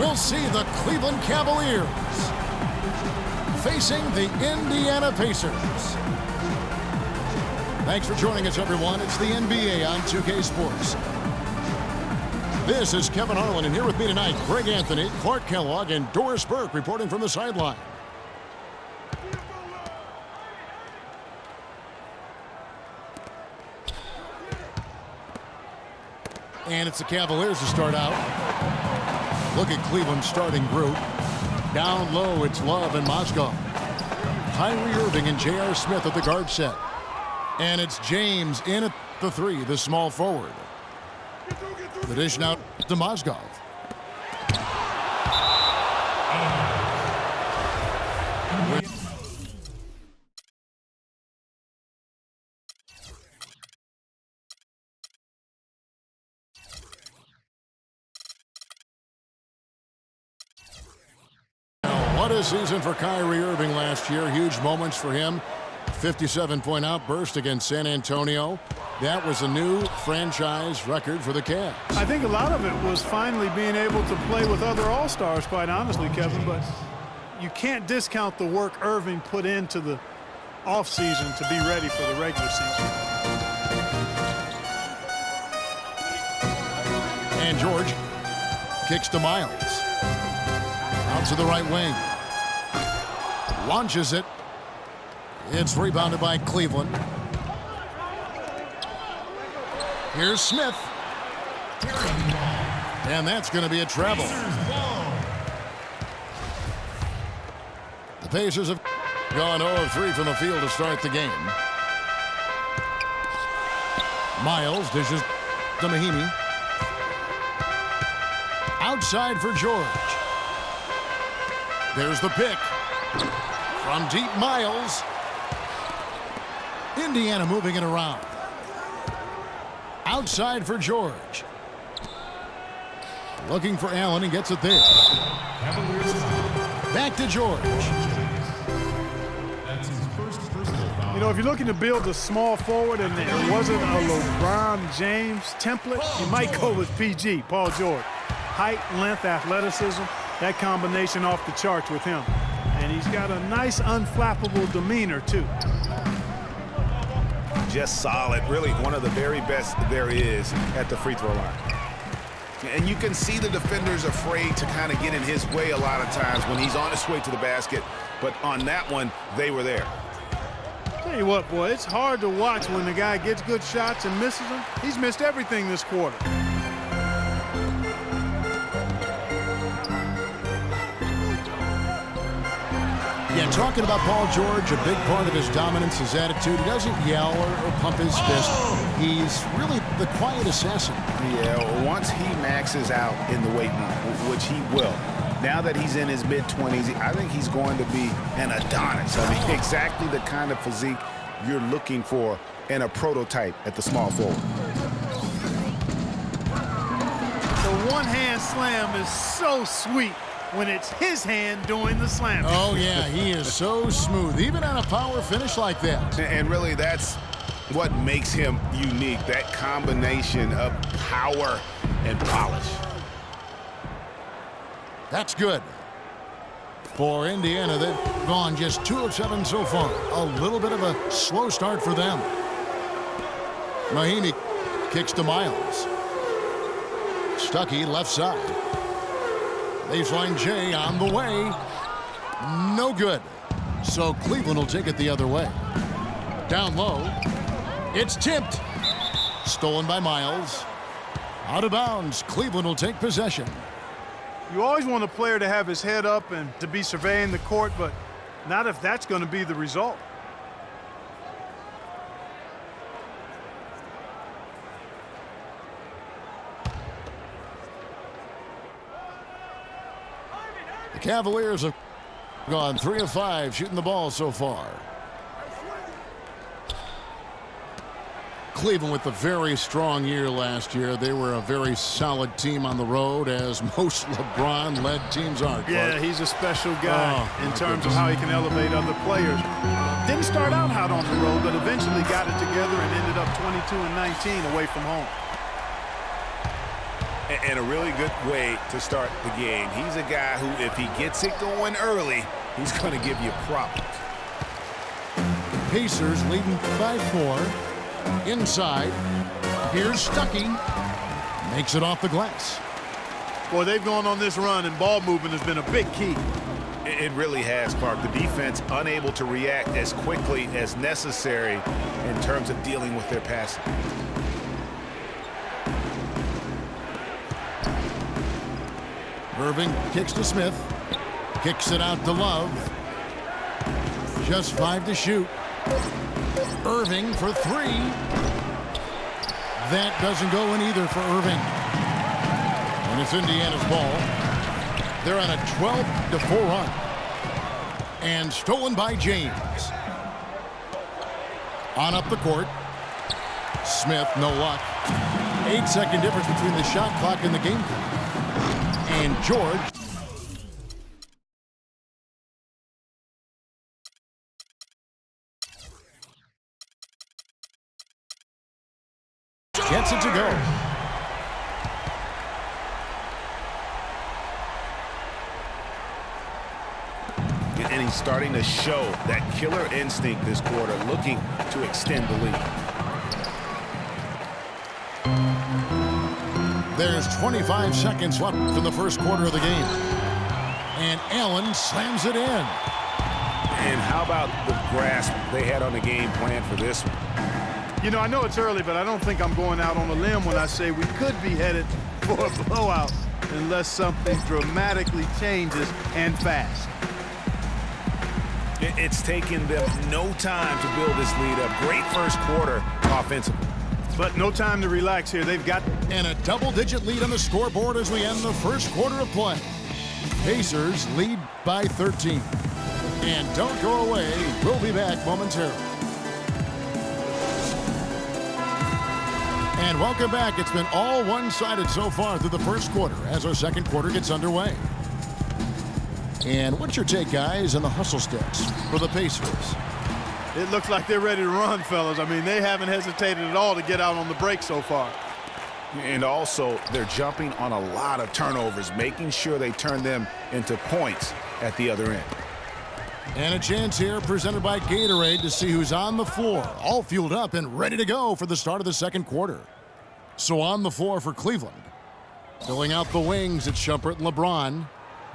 we'll see the Cleveland Cavaliers facing the Indiana Pacers. Thanks for joining us, everyone. It's the NBA on 2K Sports. This is Kevin Harlan, and here with me tonight, Greg Anthony, Clark Kellogg, and Doris Burke reporting from the sideline. And it's the Cavaliers to start out. Look at Cleveland's starting group. Down low, it's Love and Mozgov. Kyrie Irving and J.R. Smith at the guard set. And it's James in at the three, the small forward. The dish now to Mozgov. What a season for Kyrie Irving last year. Huge moments for him. 57-point outburst against San Antonio. That was a new franchise record for the Cavs. I think a lot of it was finally being able to play with other All-Stars, quite honestly, Kevin. But you can't discount the work Irving put into the offseason to be ready for the regular season. And George kicks to Miles. Out to the right wing. Launches it. It's rebounded by Cleveland. Here's Smith. And that's going to be a travel. The Pacers have gone 0 of 3 from the field to start the game. Miles dishes to Mahinmi. Outside for George. There's the pick. From deep, Miles. Indiana moving it around. Outside for George. Looking for Allen and gets it there. Back to George. You know, if you're looking to build a small forward and it wasn't a LeBron James template, you might go with PG, Paul George. Height, length, athleticism, that combination off the charts with him. And he's got a nice, unflappable demeanor, too. Just solid, really one of the very best there is at the free throw line. And you can see the defenders afraid to kind of get in his way a lot of times when he's on his way to the basket. But on that one, they were there. Tell you what, boy, it's hard to watch when the guy gets good shots and misses them. He's missed everything this quarter. Yeah, talking about Paul George, a big part of his dominance, his attitude. He doesn't yell or pump his fist. He's really the quiet assassin. Yeah, once he maxes out in the weight room, which he will, now that he's in his mid-20s, I think he's going to be an Adonis. I mean, exactly the kind of physique you're looking for in a prototype at the small forward. The one-hand slam is so sweet when it's his hand doing the slam. Oh, yeah, he is so smooth, even on a power finish like that. And really, that's what makes him unique, that combination of power and polish. That's good. For Indiana, they've gone just 2 of 7 so far. A little bit of a slow start for them. Mahinmi kicks to Miles. Stuckey left side. Baseline J on the way. No good. So Cleveland will take it the other way. Down low. It's tipped. Stolen by Miles. Out of bounds. Cleveland will take possession. You always want a player to have his head up and to be surveying the court, but not if that's going to be the result. The Cavaliers have gone 3 of 5 shooting the ball so far. Cleveland with a very strong year last year. They were a very solid team on the road, as most LeBron-led teams are. Yeah, he's a special guy in terms of how he can elevate other players. Didn't start out hot on the road, but eventually got it together and ended up 22-19 away from home. And a really good way to start the game. He's a guy who, if he gets it going early, he's going to give you problems. Pacers leading by 4. Inside. Here's Stuckey. Makes it off the glass. Boy, they've gone on this run, and ball movement has been a big key. It really has, Clark. The defense unable to react as quickly as necessary in terms of dealing with their passing. Irving kicks to Smith. Kicks it out to Love. Just 5 to shoot. Irving for 3. That doesn't go in either for Irving. And it's Indiana's ball. They're on a 12-4 run. And stolen by James. On up the court. Smith, no luck. 8-second difference between the shot clock and the game clock. And George. Gets it to go. And he's starting to show that killer instinct this quarter, looking to extend the lead. There's 25 seconds left in the first quarter of the game. And Allen slams it in. And how about the grasp they had on the game plan for this one? You know, I know it's early, but I don't think I'm going out on a limb when I say we could be headed for a blowout unless something dramatically changes and fast. It's taken them no time to build this lead up. Great first quarter offensively. But no time to relax here. They've got... And a double-digit lead on the scoreboard as we end the first quarter of play. Pacers lead by 13. And don't go away. We'll be back momentarily. And welcome back. It's been all one-sided so far through the first quarter as our second quarter gets underway. And what's your take, guys, on the hustle steps for the Pacers? It looks like they're ready to run, fellas. I mean, they haven't hesitated at all to get out on the break so far. And also, they're jumping on a lot of turnovers, making sure they turn them into points at the other end. And a chance here presented by Gatorade to see who's on the floor, all fueled up and ready to go for the start of the second quarter. So on the floor for Cleveland. Filling out the wings, it's Shumpert and LeBron.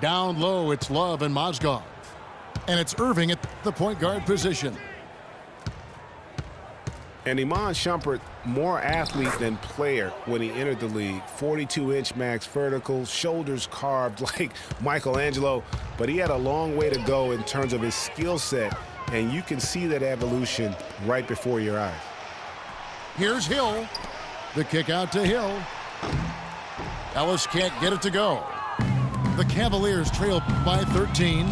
Down low, it's Love and Mozgov. And it's Irving at the point guard position. And Iman Shumpert, more athlete than player when he entered the league. 42-inch max vertical, shoulders carved like Michelangelo. But he had a long way to go in terms of his skill set. And you can see that evolution right before your eyes. Here's Hill. The kick out to Hill. Ellis can't get it to go. The Cavaliers trail by 13.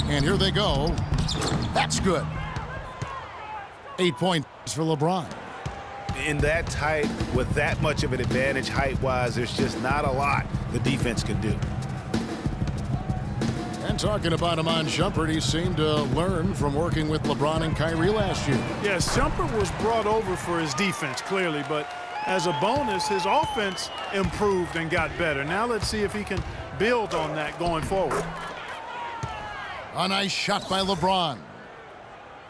And here they go. That's good. 8 points for LeBron. In that tight, with that much of an advantage height-wise, there's just not a lot the defense can do. And talking about Iman Shumpert, he seemed to learn from working with LeBron and Kyrie last year. Yes, Shumpert was brought over for his defense, clearly, but as a bonus, his offense improved and got better. Now let's see if he can build on that going forward. A nice shot by LeBron.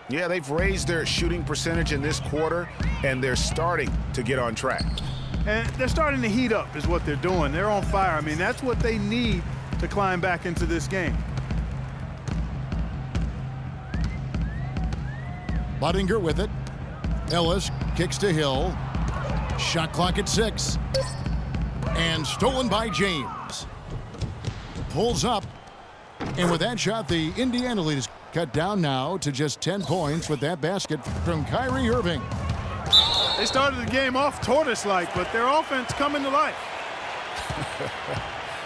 Yeah, they've raised their shooting percentage in this quarter, and they're starting to get on track. And they're starting to heat up is what they're doing. They're on fire. I mean, that's what they need to climb back into this game. Budinger with it. Ellis kicks to Hill. Shot clock at 6. And stolen by James. Pulls up. And with that shot, the Indiana lead is cut down now to just 10 points with that basket from Kyrie Irving. They started the game off tortoise-like, but their offense coming to life.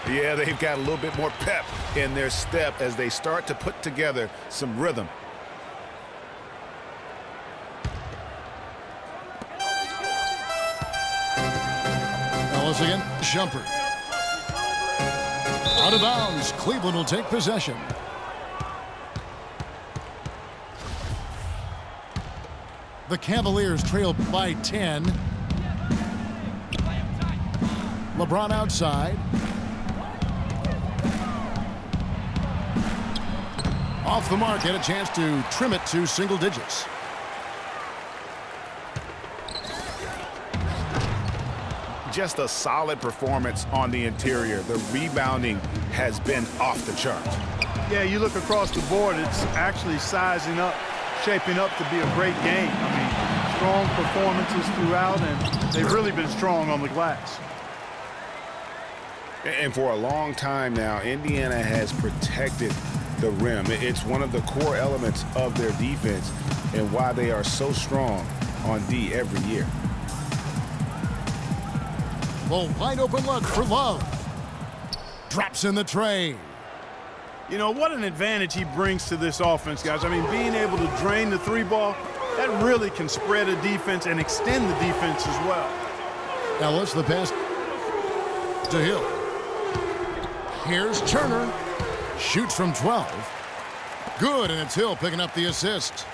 Yeah, they've got a little bit more pep in their step as they start to put together some rhythm. Ellis again, Shumpert. Out of bounds, Cleveland will take possession. The Cavaliers trail by 10. LeBron outside. Off the mark, had a chance to trim it to single digits. Just a solid performance on the interior. The rebounding has been off the charts. Yeah, you look across the board, it's actually sizing up, shaping up to be a great game. I mean, strong performances throughout, and they've really been strong on the glass. And for a long time now, Indiana has protected the rim. It's one of the core elements of their defense and why they are so strong on D every year. Well, wide open look for Love. Drops in the tray. You know, what an advantage he brings to this offense, guys. I mean, being able to drain the three ball, that really can spread a defense and extend the defense as well. Ellis, the pass to Hill. Here's Turner. Shoots from 12. Good, and it's Hill picking up the assist.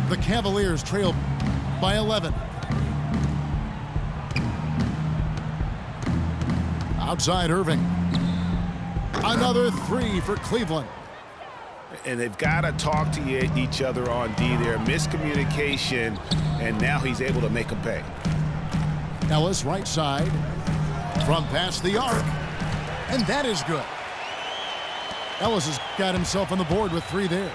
The Cavaliers trail by 11. Outside Irving. Another three for Cleveland. And they've got to talk to each other on D there. Miscommunication, and now he's able to make them pay. Ellis right side. From past the arc. And that is good. Ellis has got himself on the board with three there.